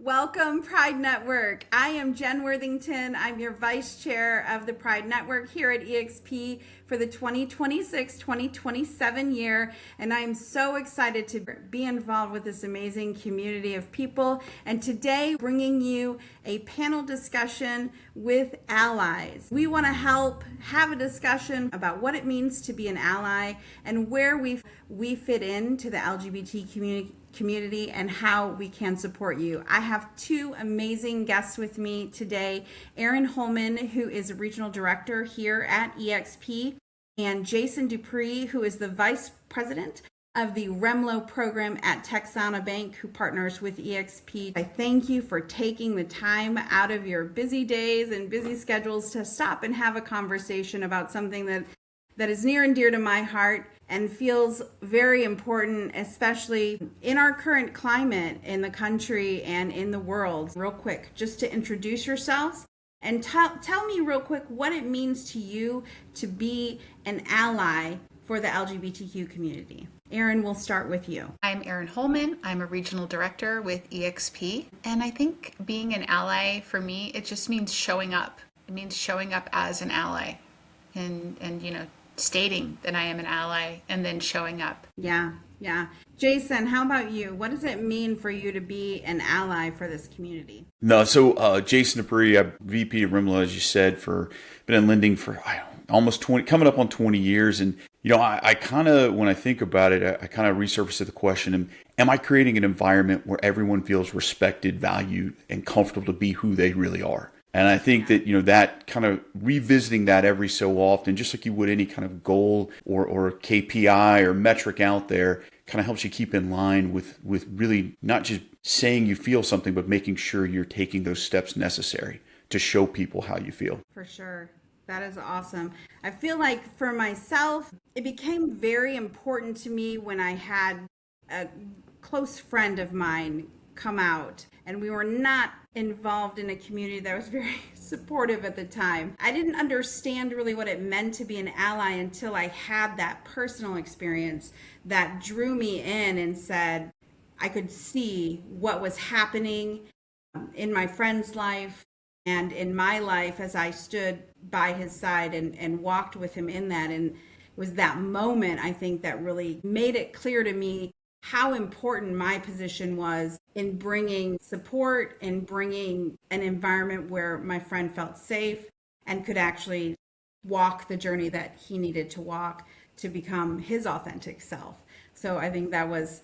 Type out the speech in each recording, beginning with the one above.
Welcome, Pride Network. I am Jen Worthington. I'm your Vice Chair of the Pride Network here at EXP for the 2026-2027 year. And I'm so excited to be involved with this amazing community of people. And today, bringing you a panel discussion with allies. We want to help have a discussion about what it means to be an ally and where we fit into the LGBT community and how we can support you. I have two amazing guests with me today, Erin Holman, who is a regional director here at EXP, and Jason Dupree, who is the vice president of the Remlo program at Texana Bank, who partners with EXP. I thank you for taking the time out of your busy days and busy schedules to stop and have a conversation about something that is near and dear to my heart and feels very important, especially in our current climate in the country and in the world. Real quick, just to introduce yourselves and tell me real quick what it means to you to be an ally for the LGBTQ community. Erin, we'll start with you. I'm Erin Holman. I'm a regional director with EXP. And I think being an ally for me, it just means showing up. It means showing up as an ally and stating that I am an ally and then showing up. Yeah. Jason, how about you? What does it mean for you to be an ally for this community? Jason Dupree, I'm VP of Remlo, as you said, been in lending for almost 20, coming up on 20 years. And, I kind of, when I think about it, I kind of resurface to the question, am I creating an environment where everyone feels respected, valued, and comfortable to be who they really are? And I think that, that kind of revisiting that every so often, just like you would any kind of goal or KPI or metric out there, kind of helps you keep in line with really not just saying you feel something, but making sure you're taking those steps necessary to show people how you feel. For sure. That is awesome. I feel like for myself, it became very important to me when I had a close friend of mine come out and we were not involved in a community that was very supportive at the time. I didn't understand really what it meant to be an ally until I had that personal experience that drew me in and said I could see what was happening in my friend's life and in my life as I stood by his side and walked with him in that. And it was that moment, I think, that really made it clear to me how important my position was in bringing support and bringing an environment where my friend felt safe and could actually walk the journey that he needed to walk to become his authentic self. So I think that was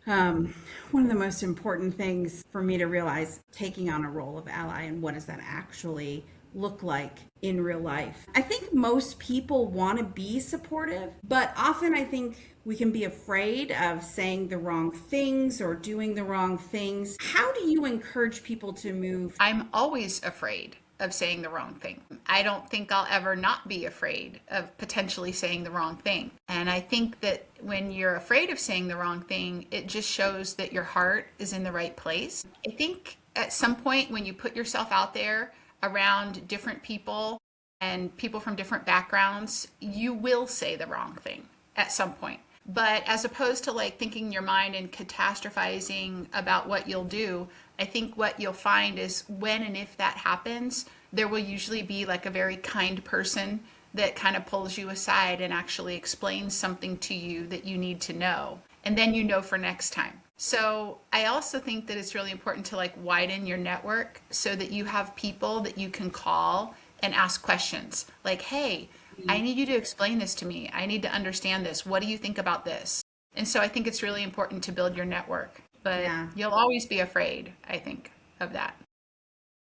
one of the most important things for me to realize, taking on a role of ally and what does that actually look like in real life. I think most people want to be supportive, but often I think we can be afraid of saying the wrong things or doing the wrong things. How do you encourage people to move? I'm always afraid of saying the wrong thing. I don't think I'll ever not be afraid of potentially saying the wrong thing. And I think that when you're afraid of saying the wrong thing, it just shows that your heart is in the right place. I think at some point when you put yourself out there around different people and people from different backgrounds, you will say the wrong thing at some point. But as opposed to thinking in your mind and catastrophizing about what you'll do, I think what you'll find is when and if that happens, there will usually be a very kind person that kind of pulls you aside and actually explains something to you that you need to know. And then you know for next time. So I also think that it's really important to widen your network so that you have people that you can call and ask questions like, hey, I need you to explain this to me. I need to understand this. What do you think about this? And so I think it's really important to build your network, but you'll always be afraid, I think, of that.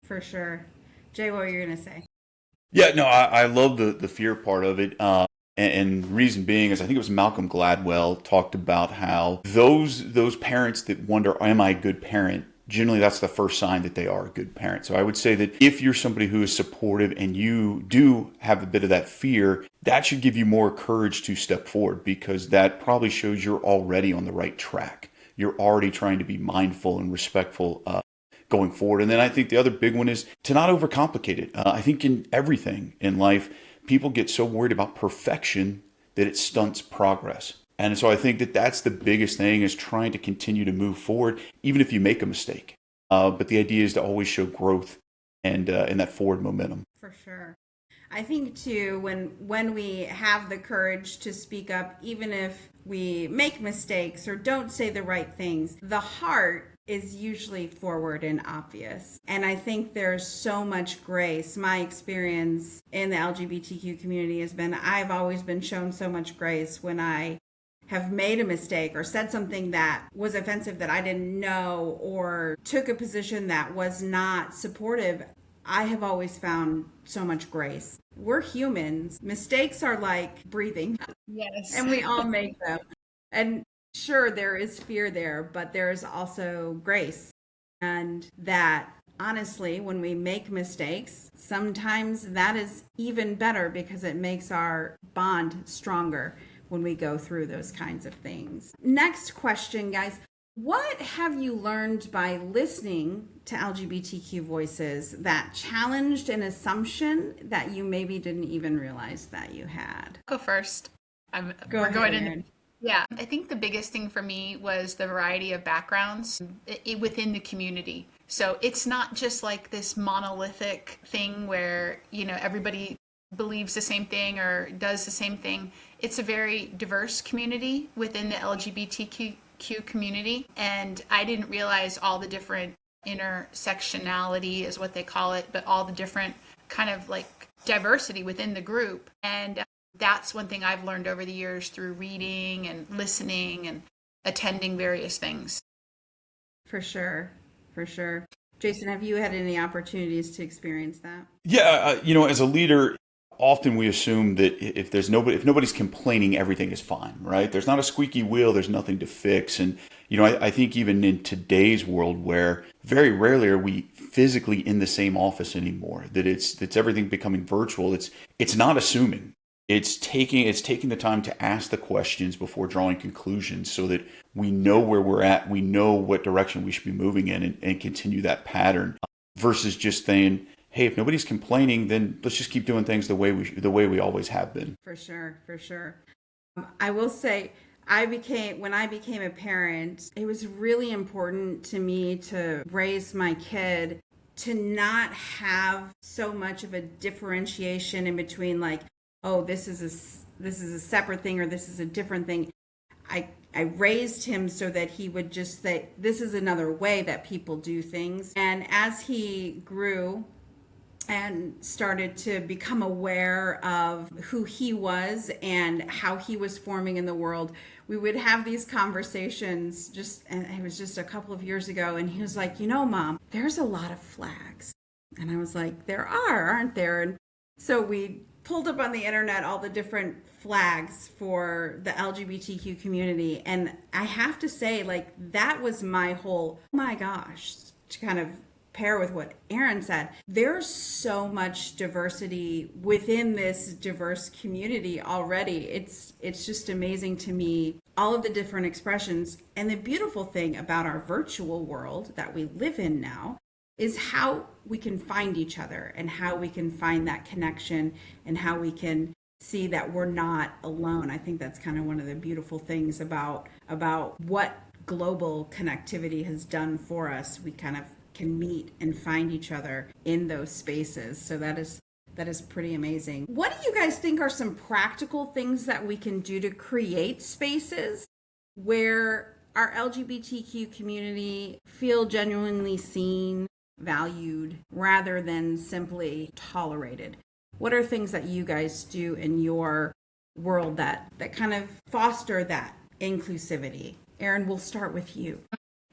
For sure. Jay, what were you going to say? Yeah, no, I love the fear part of it. And the reason being is I think it was Malcolm Gladwell talked about how those parents that wonder, am I a good parent? Generally, that's the first sign that they are a good parent. So I would say that if you're somebody who is supportive and you do have a bit of that fear, that should give you more courage to step forward because that probably shows you're already on the right track. You're already trying to be mindful and respectful going forward. And then I think the other big one is to not overcomplicate it. I think in everything in life, people get so worried about perfection that it stunts progress. And so I think that that's the biggest thing is trying to continue to move forward, even if you make a mistake. But the idea is to always show growth and that forward momentum. For sure. I think too, when we have the courage to speak up, even if we make mistakes or don't say the right things, the heart is usually forward and obvious. And I think there's so much grace. My experience in the LGBTQ community has been, I've always been shown so much grace when I have made a mistake or said something that was offensive that I didn't know, or took a position that was not supportive. I have always found so much grace. We're humans. Mistakes are like breathing. Yes. And we all make them. And sure, there is fear there, but there's also grace. And that, honestly, when we make mistakes, sometimes that is even better because it makes our bond stronger when we go through those kinds of things. Next question, guys. What have you learned by listening to LGBTQ voices that challenged an assumption that you maybe didn't even realize that you had? Go first. We're going in. Yeah, I think the biggest thing for me was the variety of backgrounds within the community. So it's not just like this monolithic thing where, everybody believes the same thing or does the same thing. It's a very diverse community within the LGBTQ community, and I didn't realize all the different intersectionality is what they call it, but all the different kind of like diversity within the group. And that's one thing I've learned over the years through reading and listening and attending various things. For sure. Jason, have you had any opportunities to experience that? Yeah, as a leader, often we assume that if nobody's complaining, everything is fine, right? There's not a squeaky wheel, there's nothing to fix. And, I think even in today's world where very rarely are we physically in the same office anymore, that it's everything becoming virtual, it's not assuming. It's taking the time to ask the questions before drawing conclusions so that we know where we're at, we know what direction we should be moving in, and continue that pattern versus just saying, hey, if nobody's complaining, then let's just keep doing things the way we always have been. For sure. I will say, when I became a parent, it was really important to me to raise my kid to not have so much of a differentiation in between, like, oh, this is a separate thing or this is a different thing. I raised him so that he would just say, this is another way that people do things. And as he grew and started to become aware of who he was and how he was forming in the world, we would have these conversations and it was just a couple of years ago, and he was like, Mom, there's a lot of flags. And I was like, there are, aren't there? And so we pulled up on the internet all the different flags for the LGBTQ community. And I have to say, like, that was my whole, oh my gosh, to kind of pair with what Erin said. There's so much diversity within this diverse community already. It's just amazing to me, all of the different expressions. And the beautiful thing about our virtual world that we live in now is how we can find each other and how we can find that connection and how we can see that we're not alone. I think that's kind of one of the beautiful things about what global connectivity has done for us. We kind of can meet and find each other in those spaces. So that is pretty amazing. What do you guys think are some practical things that we can do to create spaces where our LGBTQ community feel genuinely seen, valued, rather than simply tolerated? What are things that you guys do in your world that kind of foster that inclusivity? Erin, we'll start with you.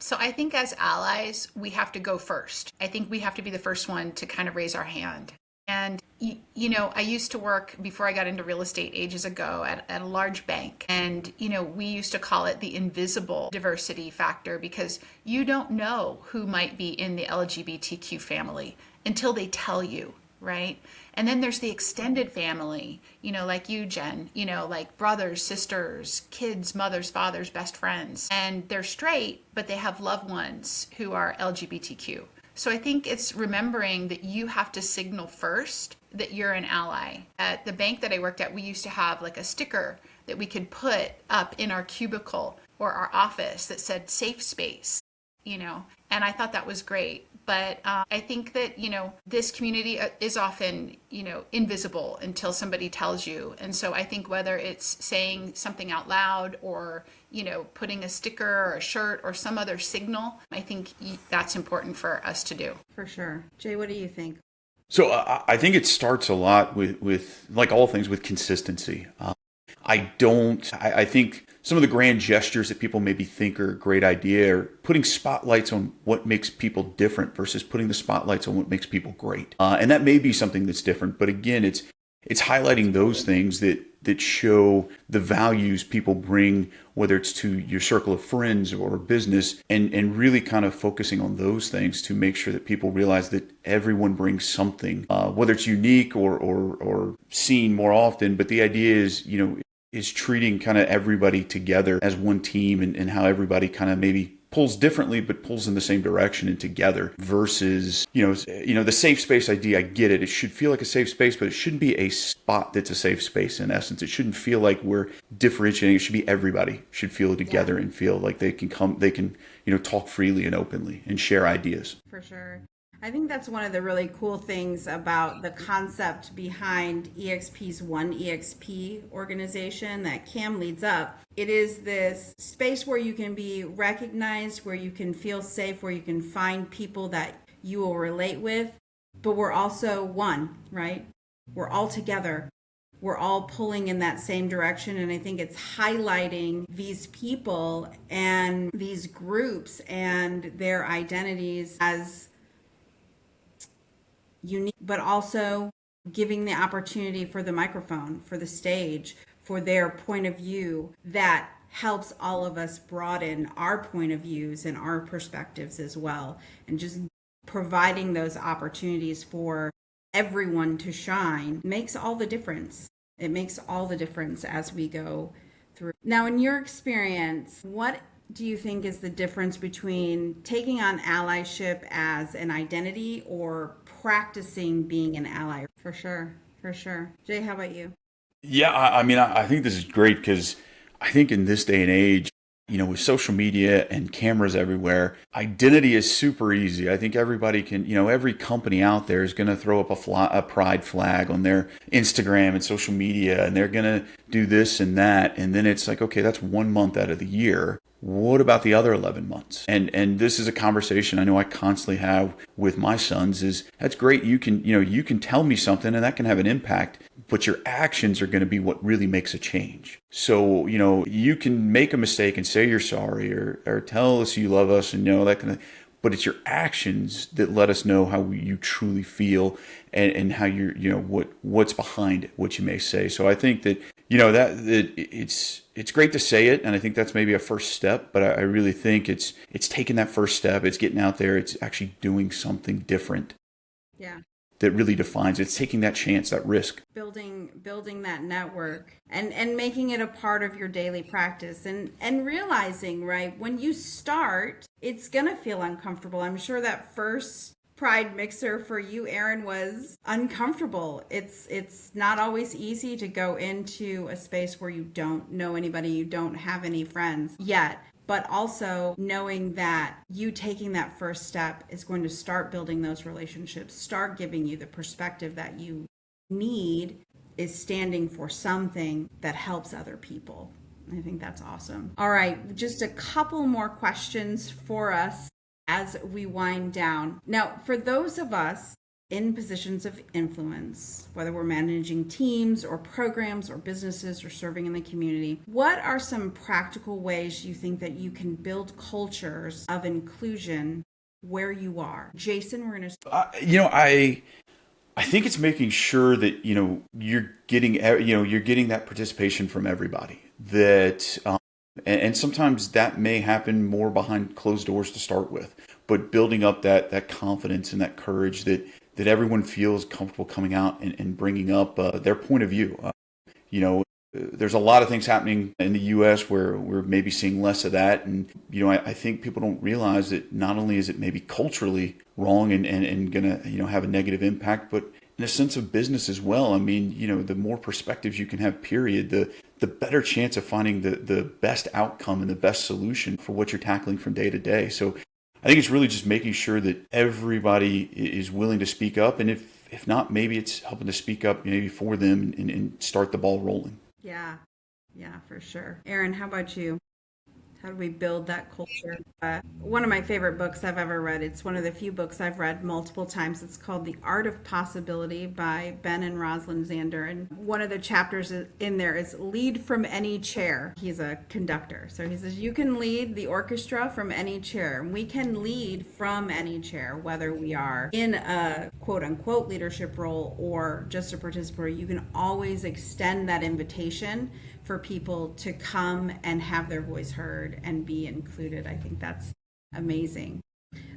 So I think as allies, we have to go first. I think we have to be the first one to kind of raise our hand. And, I used to work before I got into real estate ages ago at a large bank. And, we used to call it the invisible diversity factor because you don't know who might be in the LGBTQ family until they tell you, right? And then there's the extended family, like you, Jen, like brothers, sisters, kids, mothers, fathers, best friends. And they're straight, but they have loved ones who are LGBTQ. So I think it's remembering that you have to signal first that you're an ally. At the bank that I worked at, we used to have like a sticker that we could put up in our cubicle or our office that said safe space. and I thought that was great. But I think that, this community is often, invisible until somebody tells you. And so I think whether it's saying something out loud or, putting a sticker or a shirt or some other signal, I think that's important for us to do. For sure. Jay, what do you think? So I think it starts a lot with like all things, with consistency. I think some of the grand gestures that people maybe think are a great idea are putting spotlights on what makes people different versus putting the spotlights on what makes people great. And that may be something that's different, but again, it's highlighting those things that show the values people bring, whether it's to your circle of friends or business, and really kind of focusing on those things to make sure that people realize that everyone brings something, whether it's unique or seen more often. But the idea is treating kind of everybody together as one team, and how everybody kind of maybe pulls differently, but pulls in the same direction and together versus, the safe space idea. I get it. It should feel like a safe space, but it shouldn't be a spot that's a safe space in essence. It shouldn't feel like we're differentiating. It should be everybody should feel together and feel like they can talk freely and openly and share ideas. For sure. I think that's one of the really cool things about the concept behind EXP's One EXP organization that Cam leads up. It is this space where you can be recognized, where you can feel safe, where you can find people that you will relate with, but we're also one, right? We're all together. We're all pulling in that same direction. And I think it's highlighting these people and these groups and their identities as unique, but also giving the opportunity for the microphone, for the stage, for their point of view that helps all of us broaden our point of views and our perspectives as well. And just providing those opportunities for everyone to shine makes all the difference. It makes all the difference as we go through. Now, in your experience, what do you think is the difference between taking on allyship as an identity or practicing being an ally? For sure. Jay, how about you? Yeah, I think this is great because I think in this day and age, with social media and cameras everywhere, identity is super easy. I think everybody can, every company out there is going to throw up a pride flag on their Instagram and social media, and they're going to do this and that. And then it's like, okay, that's 1 month out of the year. What about the other 11 months? And this is a conversation I know I constantly have with my sons is that's great. You can tell me something and that can have an impact, but your actions are going to be what really makes a change. So, you can make a mistake and say you're sorry or tell us you love us and that kind of, but it's your actions that let us know how you truly feel and how you're, what's behind it, what you may say. So I think that, that it's great to say it. And I think that's maybe a first step, but I really think it's taking that first step. It's getting out there. It's actually doing something different. Yeah. That really defines it. It's taking that chance, that risk. Building that network and making it a part of your daily practice and realizing, right, when you start, it's going to feel uncomfortable. I'm sure that first Pride mixer for you, Erin, was uncomfortable. It's not always easy to go into a space where you don't know anybody, you don't have any friends yet. But also knowing that you taking that first step is going to start building those relationships, start giving you the perspective that you need, is standing for something that helps other people. I think that's awesome. All right, just a couple more questions for us as we wind down. Now, for those of us in positions of influence, whether we're managing teams or programs or businesses or serving in the community, what are some practical ways you think that you can build cultures of inclusion where you are? Jason, we're going to... I think it's making sure that, you're getting that participation from everybody. That and sometimes that may happen more behind closed doors to start with, but building up that confidence and that courage that everyone feels comfortable coming out and bringing up their point of view. There's a lot of things happening in the U.S. where we're maybe seeing less of that. And, I think people don't realize that not only is it maybe culturally wrong and going to, have a negative impact, but in a sense of business as well. I mean, the more perspectives you can have, period, the better chance of finding the best outcome and the best solution for what you're tackling from day to day. So I think it's really just making sure that everybody is willing to speak up. And if not, maybe it's helping to speak up maybe for them and start the ball rolling. Yeah. Yeah, for sure. Erin, how about you? How do we build that culture? One of my favorite books I've ever read. It's one of the few books I've read multiple times. It's called The Art of Possibility by Ben and Rosalind Zander. And one of the chapters in there is lead from any chair. He's a conductor. So he says, you can lead the orchestra from any chair. And we can lead from any chair, whether we are in a quote unquote leadership role or just a participant. You can always extend that invitation for people to come and have their voice heard and be included. I think that's amazing.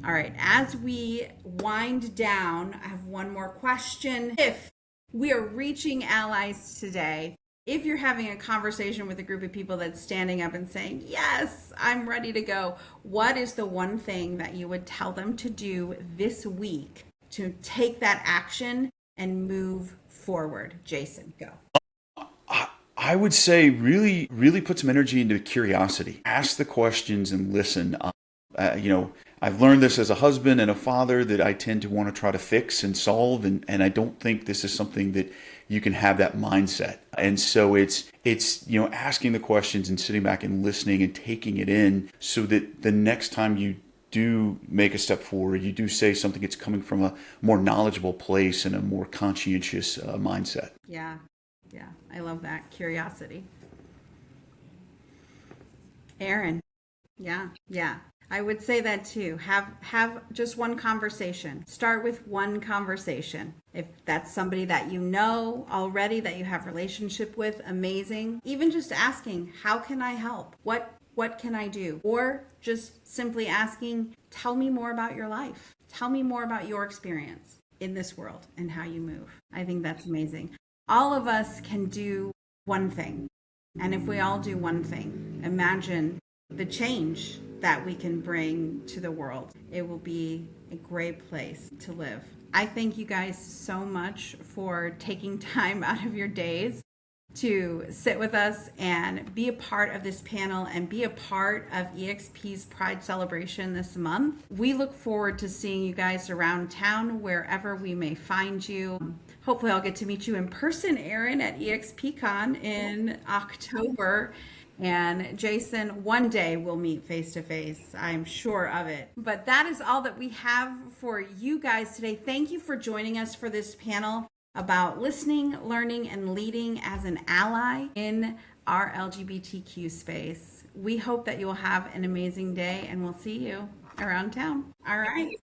All right, as we wind down, I have one more question. If we are reaching allies today, if you're having a conversation with a group of people that's standing up and saying, yes, I'm ready to go, what is the one thing that you would tell them to do this week to take that action and move forward? Jason, go. I would say really, really put some energy into curiosity. Ask the questions and listen. I've learned this as a husband and a father that I tend to want to try to fix and solve, and I don't think this is something that you can have that mindset. And so it's asking the questions and sitting back and listening and taking it in, so that the next time you do make a step forward, you do say something that's coming from a more knowledgeable place and a more conscientious mindset. Yeah. Yeah, I love that. Curiosity. Erin. Yeah. I would say that too. Have just one conversation. Start with one conversation. If that's somebody that you know already, that you have relationship with, amazing. Even just asking, how can I help? What can I do? Or just simply asking, tell me more about your life. Tell me more about your experience in this world and how you move. I think that's amazing. All of us can do one thing. And if we all do one thing, imagine the change that we can bring to the world. It will be a great place to live. I thank you guys so much for taking time out of your days to sit with us and be a part of this panel and be a part of EXP's Pride celebration this month. We look forward to seeing you guys around town, wherever we may find you. Hopefully I'll get to meet you in person, Erin, at EXPCon in October. And Jason, one day we'll meet face to face. I'm sure of it. But that is all that we have for you guys today. Thank you for joining us for this panel about listening, learning, and leading as an ally in our LGBTQ space. We hope that you will have an amazing day, and we'll see you around town. All right.